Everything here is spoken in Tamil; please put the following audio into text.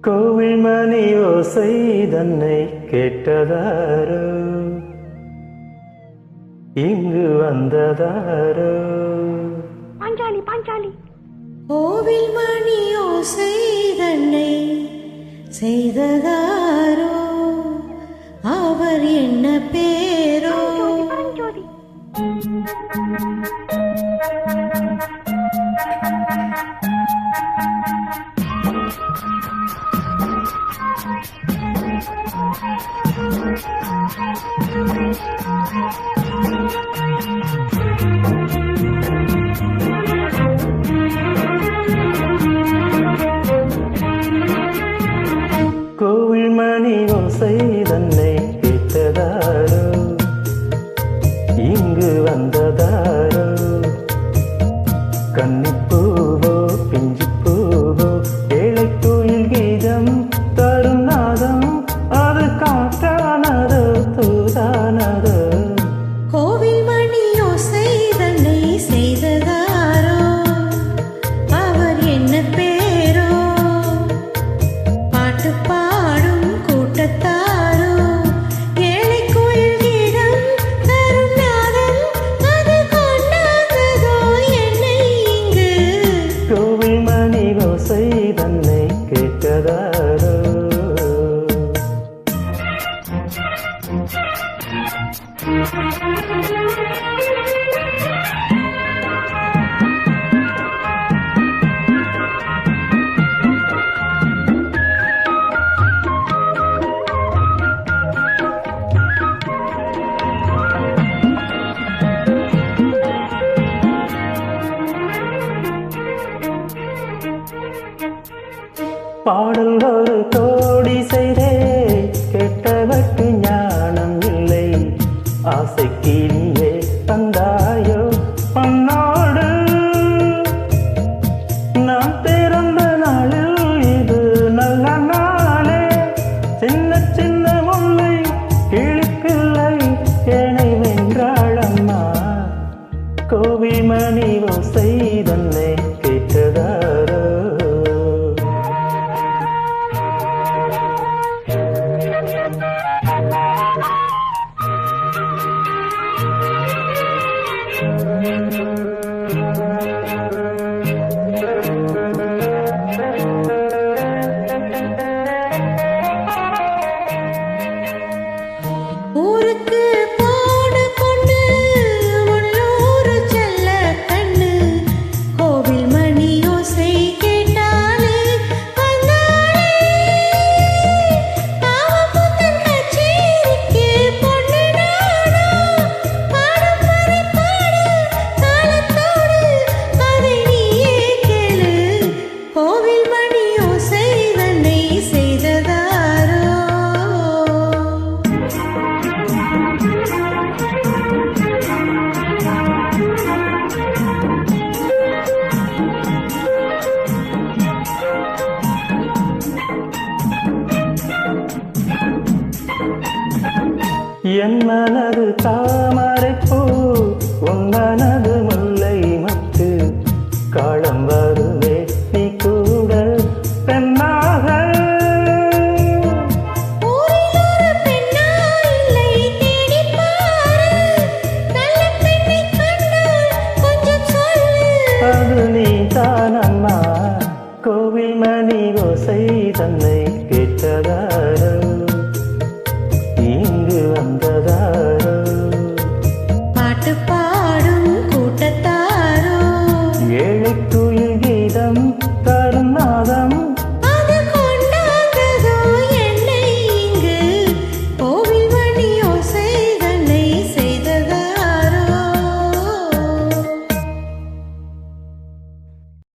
கோவில் மணி ஓசை தன்னை கேட்டதாரோ, இங்கு வந்ததாரோ. பாஞ்சாலி பாஞ்சாலி. கோவில் மணி ஓசை தன்னை செய்ததாரோ, அவர் என்ன பேரோ? பரஞ்சோதி. கோவில் மணி ஓசை தன்னை கேட்டதாரோ, இங்கு வந்ததாரோ. கன்னிப்பூவோ பிஞ்சு பூவோ ஏழை கோயில் கீதம் தரும் நாதம், அது காட்டானதோ தூதானதோ. கோவில் மணி ஓசை தன்னை செய்ததாரோ, அவர் என்ன பேரோ? பாட்டு பாடும் கூட்டத்தாரோ, ஏழை கோயில் கீதம் தரும் நாதம், அது கொண்டாந்ததோ என்னை இங்கு. கோவில் மணி ஓசை தன்னை கேட்டதாரோ. பாடல் ஒரு கோடி செய்தே, கெட்டவர்க்கு ஞானம் இல்லை. ஆசைக்கு நீயே தந்தாயோ பன்னோடு, நான் பிறந்த நாளில் இது நல்ல நாளே. சின்ன சின்ன முல்லை கிளிப்பிள்ளை என்னை வென்றாள் அம்மா. கோவில் மணி ஓசை தன்னை கேட்டதாரோ. ஊருக்கு போன பொண்ணு உள்ளூர் செல்ல கண்ணு, கோவில் மணி ஓசை கேட்டாலே வந்தாளே. பாவமுத்தன் கச்சேரிக்கு பொண்ணு நானா, பாடும் வரை பாடு தாளத்தோடு, அதை நீயே கேளு. கோவில் மணி ஓசை தன்னை செய்ததாரோ. என் மனது தாமரைப்பூ, உன் மனது முல்லை மட்டு. காலம் வருவே நீ கூட பெண்ணாக. ஊரில் ஒரு பெண்ணா இல்லை தேடிப் பாரு, நல்ல பெண்ணைக் கண்டால் கொஞ்சம் சொல்லு. அது நீ தானம்மா. கோவில் மணி ஓசை தன்னை கேட்டதாரோ, இங்கு வந்ததாரோ. பாட்டு பாடும் கூட்டத்தாரோ, ஏழை குயில்